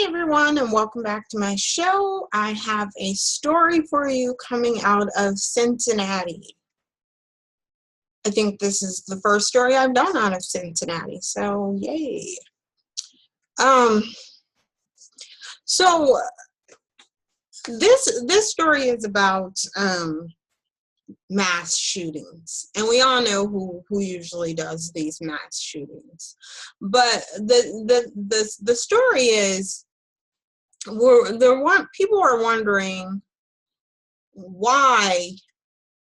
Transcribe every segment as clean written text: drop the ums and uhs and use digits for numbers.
everyone, and welcome back to my show. I have a story for you coming out of Cincinnati. I think this is the first story I've done out of Cincinnati, so yay. So this story is about mass shootings, and we all know who usually does these mass shootings. But the story is, people are wondering why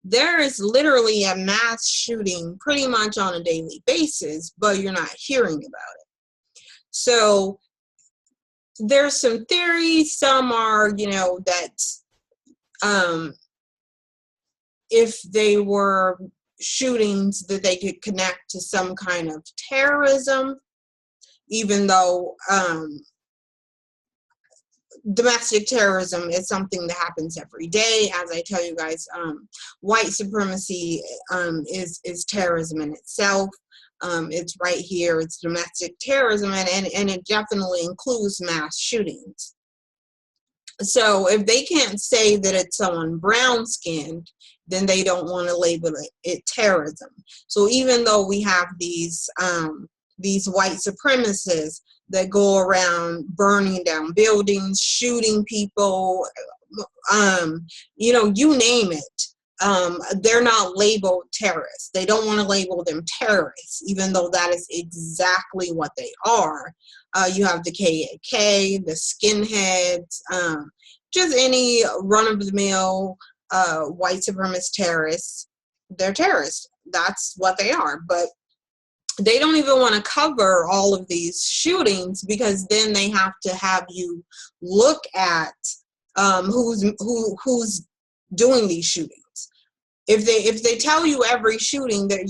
there is literally a mass shooting pretty much on a daily basis, but you're not hearing about it. So there's some theories. Some are, that if they were shootings that they could connect to some kind of terrorism, even though domestic terrorism is something that happens every day. As I tell you guys, white supremacy is terrorism in itself. It's right here. It's domestic terrorism, and it definitely includes mass shootings. So if they can't say that it's someone brown-skinned, then they don't want to label it terrorism. So even though we have these white supremacists that go around burning down buildings, shooting people, you name it, they're not labeled terrorists. They don't want to label them terrorists, even though that is exactly what they are. You have the KKK, the skinheads, just any run-of-the-mill white supremacist terrorists. They're terrorists. That's what they are. But they don't even want to cover all of these shootings, because then they have to have you look at who's doing these shootings. If they tell you every shooting that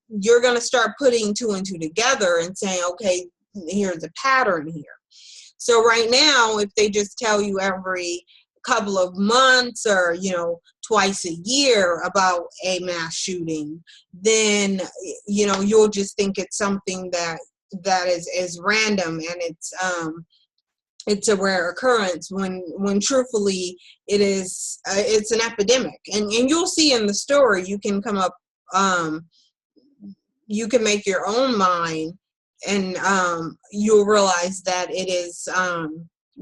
you're going to start putting two and two together and saying, okay, here's a pattern here. So right now, if they just tell you every couple of months or twice a year about a mass shooting, then you'll just think it's something that is random, and it's a rare occurrence, when truthfully it's an epidemic. And you'll see in the story, you can come up, you can make your own mind, and you'll realize that it is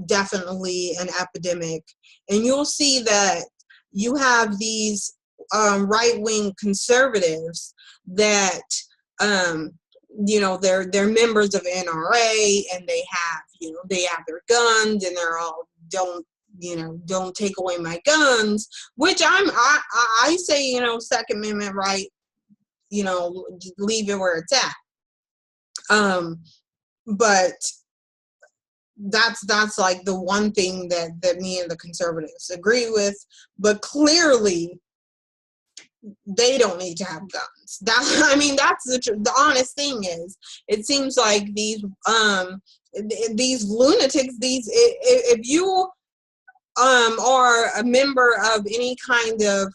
definitely an epidemic. And you'll see that you have these right-wing conservatives that they're members of NRA, and they have their guns, and they're all don't take away my guns, which I say, Second Amendment right, leave it where it's at. But that's like the one thing that me and the conservatives agree with. But clearly they don't need to have guns. That's the honest thing is, it seems like these lunatics, if you are a member of any kind of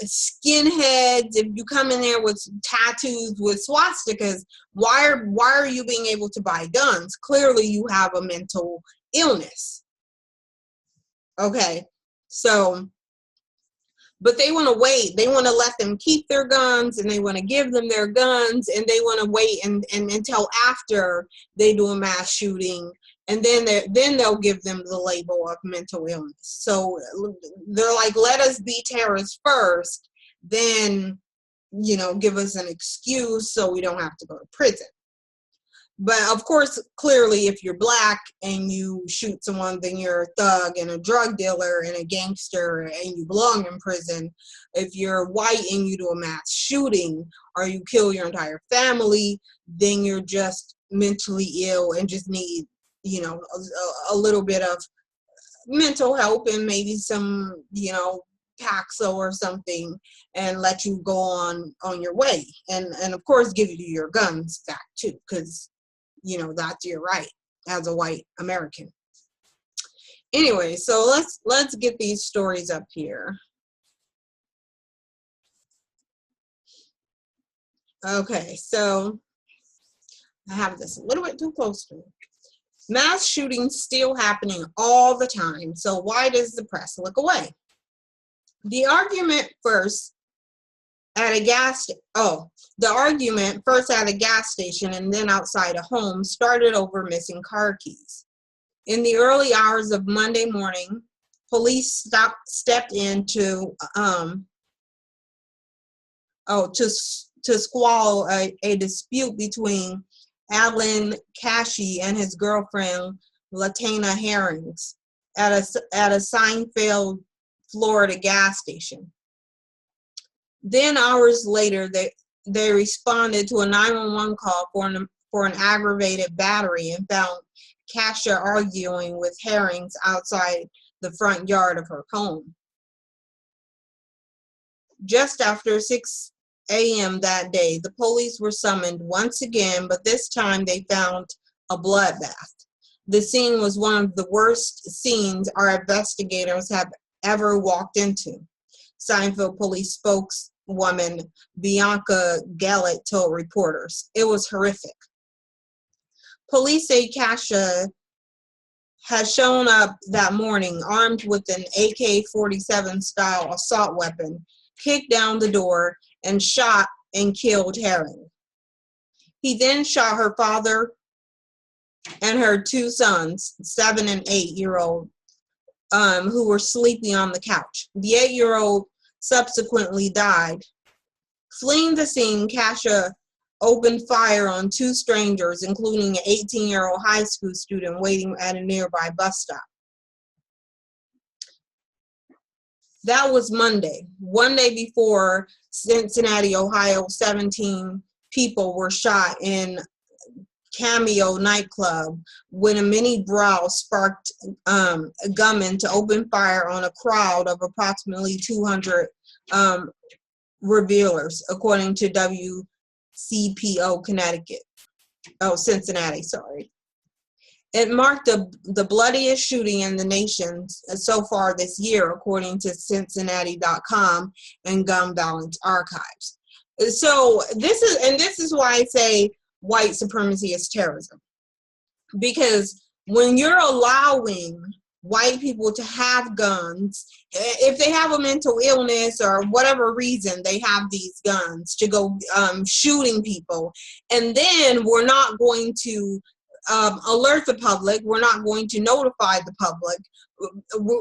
skinheads, if you come in there with tattoos with swastikas, why are you being able to buy guns? Clearly you have a mental illness. Okay, so, but they want to wait. They want to let them keep their guns, and they want to give them their guns, and they want to wait and until after they do a mass shooting, and then they'll give them the label of mental illness. So they're like, let us be terrorists first, then give us an excuse so we don't have to go to prison. But of course, clearly, if you're black and you shoot someone, then you're a thug and a drug dealer and a gangster, and you belong in prison. If you're white and you do a mass shooting, or you kill your entire family, then you're just mentally ill and just need a little bit of mental help, and maybe some Paxil or something, and let you go on your way, and of course give you your guns back too, because that's your right as a white American. Anyway, so let's get these stories up here. Okay, so I have this a little bit too close to me. Mass shootings still happening all the time, so why does the press look away? The argument first at a gas station and then outside a home started over missing car keys. In the early hours of Monday morning, police stepped in to squall a dispute between Alan Cashy and his girlfriend Latana Herrings at a Seinfeld, Florida gas station. Then hours later, they responded to a 911 call for an aggravated battery and found Kasha arguing with Herrings outside the front yard of her home. Just after 6 a.m. that day, the police were summoned once again, but this time they found a bloodbath. The scene was one of the worst scenes our investigators have ever walked into. Seinfeld police spokeswoman Bianca Gellett told reporters. It was horrific. Police say Kasha had shown up that morning armed with an AK-47 style assault weapon, kicked down the door, and shot and killed Herring. He then shot her father and her two sons, 7 and 8-year-old, who were sleeping on the couch. The 8-year-old subsequently died. Fleeing the scene, Kasha opened fire on two strangers, including an 18-year-old high school student waiting at a nearby bus stop. That was Monday. One day before Cincinnati, Ohio, 17 people were shot in Cameo nightclub when a mini brawl sparked gunmen to open fire on a crowd of approximately 200 revelers, according to WCPO Cincinnati. It marked the bloodiest shooting in the nation so far this year, according to Cincinnati.com and Gun Violence Archives. So this is why I say white supremacy is terrorism, because when you're allowing white people to have guns, if they have a mental illness or whatever reason they have these guns to go shooting people, and then we're not going to alert the public, we're not going to notify the public,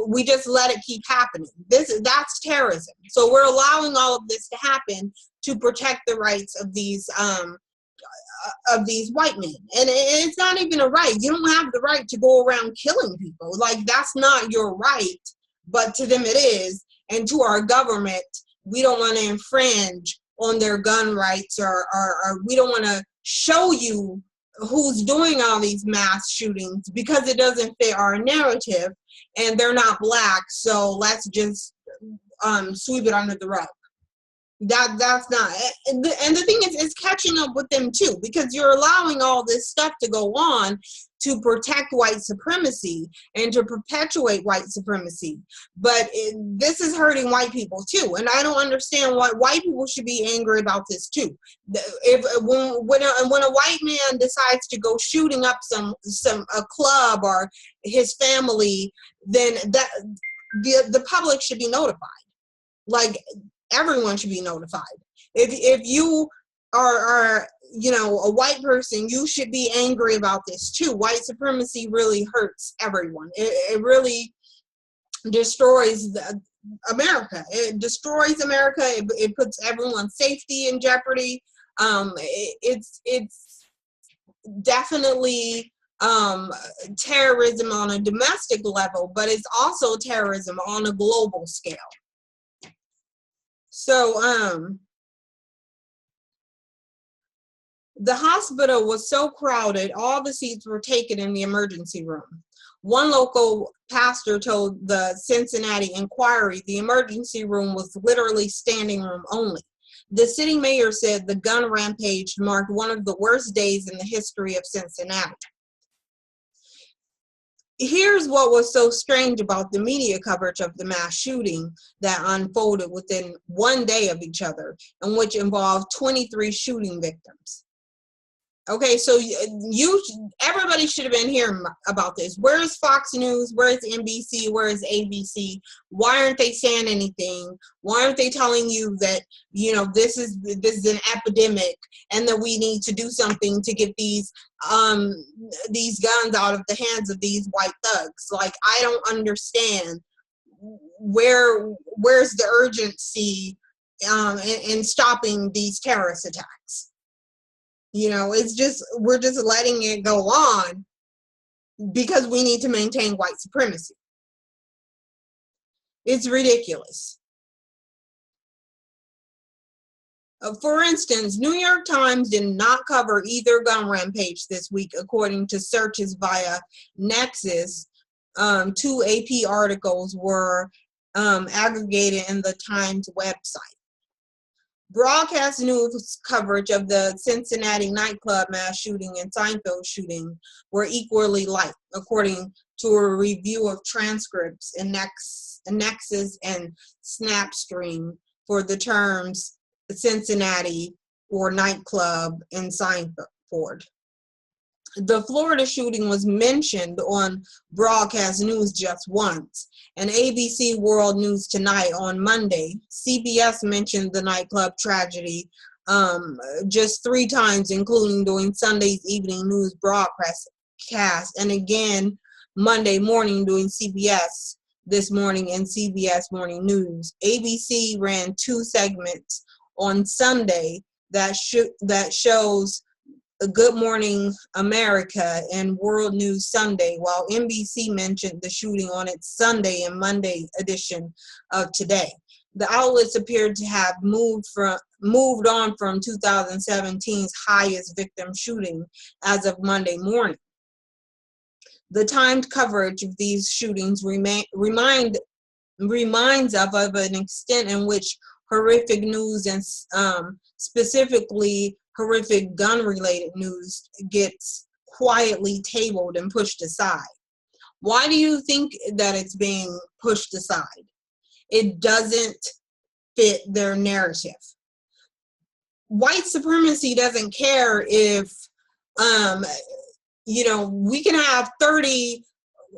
we just let it keep happening. That's terrorism. So we're allowing all of this to happen to protect the rights of these white men. And it's not even a right. You don't have the right to go around killing people. Like, that's not your right, but to them it is. And to our government, we don't want to infringe on their gun rights, or we don't want to show you who's doing all these mass shootings because it doesn't fit our narrative and they're not black, so let's just sweep it under the rug. That's not, and the thing is, it's catching up with them too, because you're allowing all this stuff to go on to protect white supremacy and to perpetuate white supremacy. But this is hurting white people too, and I don't understand why white people should be angry about this too. When a white man decides to go shooting up a club or his family, then that the public should be notified. Like, everyone should be notified. If you are a white person, you should be angry about this too. White supremacy really hurts everyone. It really destroys America. It destroys America. It puts everyone's safety in jeopardy. It's definitely terrorism on a domestic level, but it's also terrorism on a global scale. So the hospital was so crowded, all the seats were taken in the emergency room. One local pastor told the Cincinnati Enquirer the emergency room was literally standing room only. The city mayor said the gun rampage marked one of the worst days in the history of Cincinnati. Here's what was so strange about the media coverage of the mass shooting that unfolded within one day of each other, and which involved 23 shooting victims. Okay, so everybody should have been hearing about this. Where is Fox News? Where is NBC? Where is ABC? Why aren't they saying anything? Why aren't they telling you that, you know, this is an epidemic and that we need to do something to get these guns out of the hands of these white thugs? Like, I don't understand where's the urgency in stopping these terrorist attacks. You know, it's just, we're just letting it go on because we need to maintain white supremacy. It's ridiculous. For instance, New York Times did not cover either gun rampage this week, according to searches via Nexus. 2 AP articles were aggregated in the Times website. Broadcast news coverage of the Cincinnati nightclub mass shooting and Seinfeld shooting were equally light, according to a review of transcripts in Nexus and Snapstream for the terms Cincinnati or nightclub and Seinfeld. The Florida shooting was mentioned on broadcast news just once, and ABC World News Tonight on Monday. CBS mentioned the nightclub tragedy just 3 times, including during Sunday's evening news broadcast, and again Monday morning during CBS This Morning and CBS Morning News. ABC ran 2 segments on Sunday that shows Good Morning America and World News Sunday, while NBC mentioned the shooting on its Sunday and Monday edition of Today. The outlets appeared to have moved on from 2017's highest victim shooting as of Monday morning. The timed coverage of these shootings reminds of an extent in which horrific news and specifically horrific gun-related news gets quietly tabled and pushed aside. Why do you think that it's being pushed aside? It doesn't fit their narrative. White supremacy doesn't care if, you know, we can have 30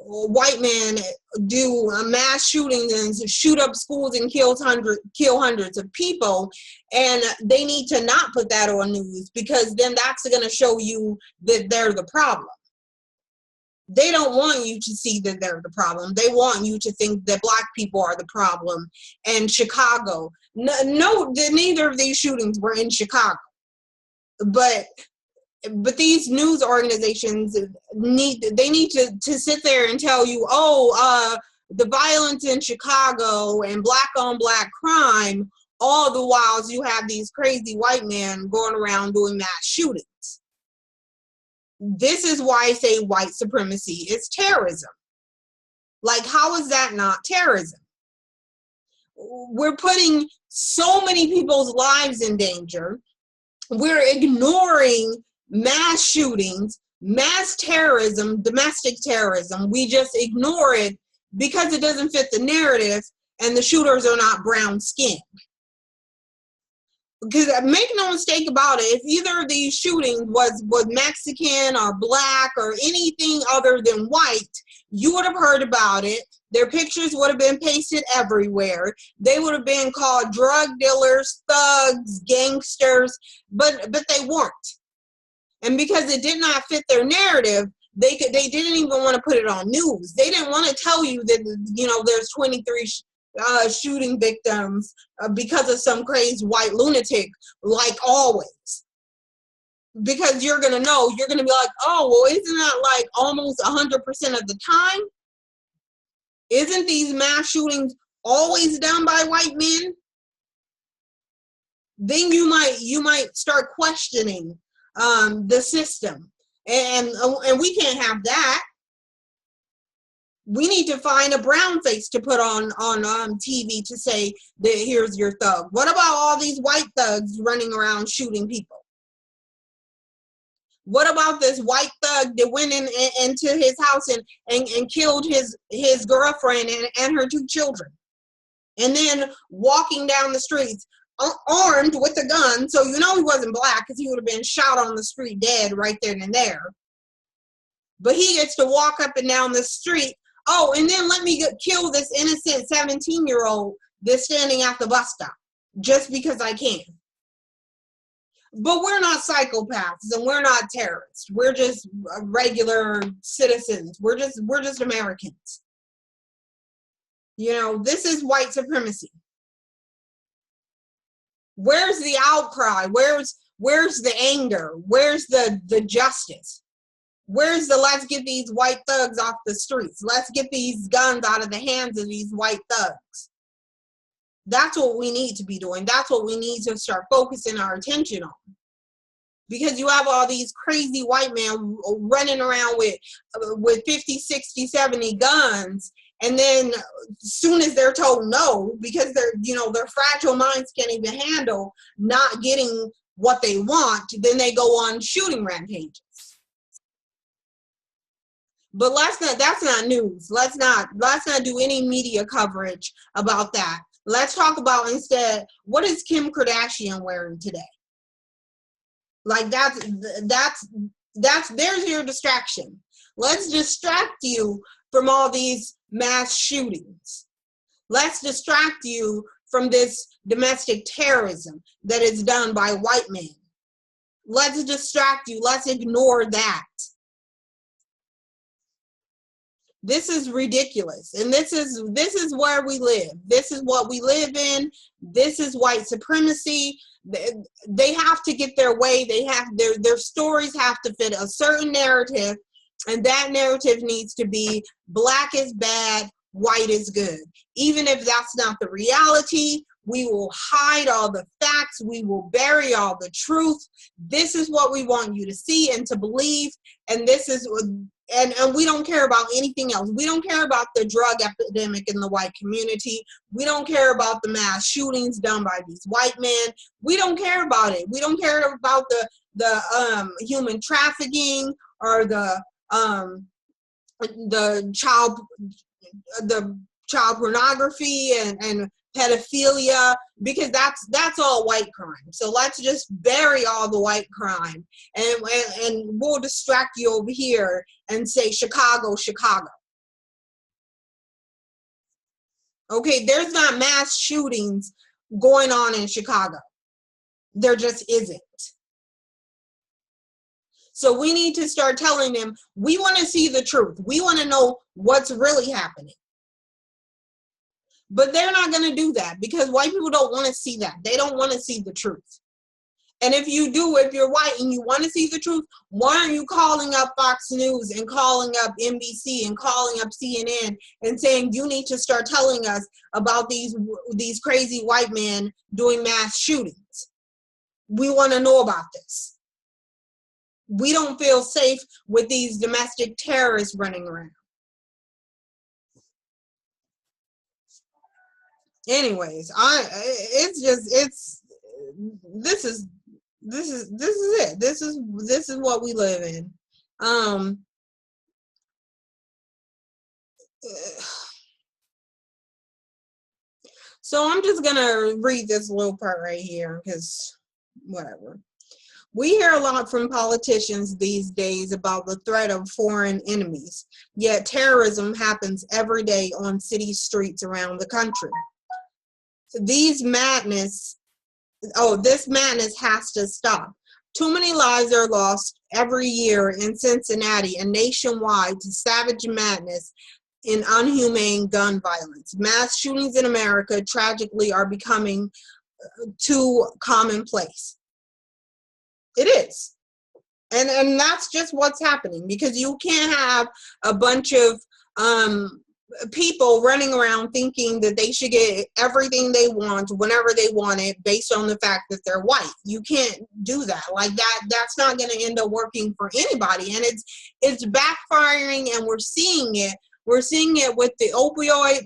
white men do mass shootings and shoot up schools and kill hundreds of people, and they need to not put that on news, because then that's going to show you that they're the problem. They don't want you to see that they're the problem. They want you to think that black people are the problem. And Chicago, no, neither of these shootings were in Chicago, but these news organizations need to sit there and tell you, the violence in Chicago and black on black crime, all the while you have these crazy white men going around doing mass shootings. This is why I say white supremacy is terrorism. Like, how is that not terrorism? We're putting so many people's lives in danger. We're ignoring mass shootings, mass terrorism, domestic terrorism. We just ignore it because it doesn't fit the narrative, and the shooters are not brown skinned. Because make no mistake about it, if either of these shootings was Mexican or black or anything other than white, you would have heard about it. Their pictures would have been pasted everywhere. They would have been called drug dealers, thugs, gangsters, but they weren't. And because it did not fit their narrative, they didn't even want to put it on news. They didn't want to tell you that, you know, there's 23 shooting victims because of some crazy white lunatic, like always. Because you're going to know, you're going to be like, oh, well, isn't that like almost 100% of the time? Isn't these mass shootings always done by white men? Then you might start questioning the system, and we can't have that. We need to find a brown face to put on TV to say that here's your thug. What about all these white thugs running around shooting people? What about this white thug that went into his house and killed his girlfriend and her 2 children? And then walking down the streets, armed with a gun, so you know he wasn't black because he would have been shot on the street dead right then and there. But he gets to walk up and down the street. Oh, and then let me kill this innocent 17-year-old that's standing at the bus stop just because I can. But we're not psychopaths and we're not terrorists. We're just regular citizens. We're just Americans. You know, this is white supremacy. Where's the outcry? Where's the anger? Where's the justice? Where's the let's get these white thugs off the streets? Let's get these guns out of the hands of these white thugs. That's what we need to be doing. That's what we need to start focusing our attention on. Because you have all these crazy white men running around with 50, 60, 70 guns, and then as soon as they're told no, because their fragile minds can't even handle not getting what they want, then they go on shooting rampages. But that's not news. Let's not do any media coverage about that. Let's talk about instead, what is Kim Kardashian wearing today? Like there's your distraction. Let's distract you from all these mass shootings. Let's distract you from this domestic terrorism that is done by white men. Let's distract you. Let's ignore that. This is ridiculous. And this is where we live. This is what we live in. This is white supremacy. They have to get their way. They have their stories have to fit a certain narrative, and that narrative needs to be black is bad, white is good. Even if that's not the reality, we will hide all the facts. We will bury all the truth. This is what we want you to see and to believe. And this is and we don't care about anything else. We don't care about the drug epidemic in the white community. We don't care about the mass shootings done by these white men. We don't care about it. We don't care about the human trafficking or the child pornography and pedophilia, because that's all white crime. So let's just bury all the white crime and we'll distract you over here and say Chicago, Chicago. Okay, there's not mass shootings going on in Chicago. There just isn't. So we need to start telling them, we want to see the truth. We want to know what's really happening. But they're not going to do that because white people don't want to see that. They don't want to see the truth. And if you're white and you want to see the truth, why aren't you calling up Fox News and calling up NBC and calling up CNN and saying you need to start telling us about these crazy white men doing mass shootings? We want to know about this. We don't feel safe with these domestic terrorists running around. Anyways, this is it. This is what we live in. So I'm just gonna read this little part right here because whatever. We hear a lot from politicians these days about the threat of foreign enemies, yet terrorism happens every day on city streets around the country. This madness has to stop. Too many lives are lost every year in Cincinnati and nationwide to savage madness in unhumane gun violence. Mass shootings in America, tragically, are becoming too commonplace. It is. And that's just what's happening, because you can't have a bunch of people running around thinking that they should get everything they want whenever they want it based on the fact that they're white. You can't do that. Like that's not going to end up working for anybody, and it's backfiring, and we're seeing it. We're seeing it with the opioid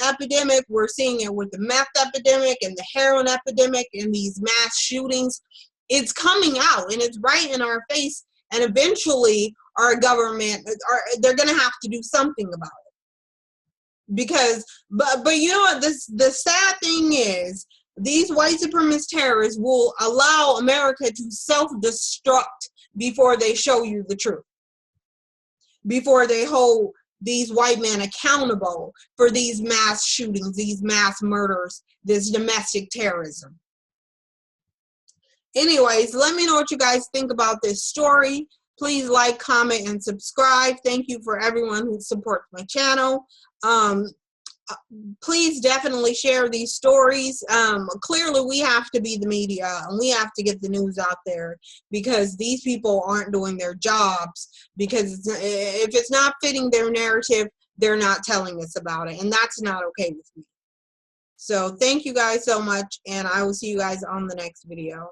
epidemic. We're seeing it with the meth epidemic and the heroin epidemic and these mass shootings. It's coming out, and it's right in our face, and eventually our government they're going to have to do something about it. Because, but you know what, the sad thing is these white supremacist terrorists will allow America to self-destruct before they show you the truth, before they hold these white men accountable for these mass shootings, these mass murders, this domestic terrorism. Anyways, let me know what you guys think about this story. Please like, comment, and subscribe. Thank you for everyone who supports my channel. Please definitely share these stories. Clearly, we have to be the media, and we have to get the news out there, because these people aren't doing their jobs, because if it's not fitting their narrative, they're not telling us about it, and that's not okay with me. So thank you guys so much, and I will see you guys on the next video.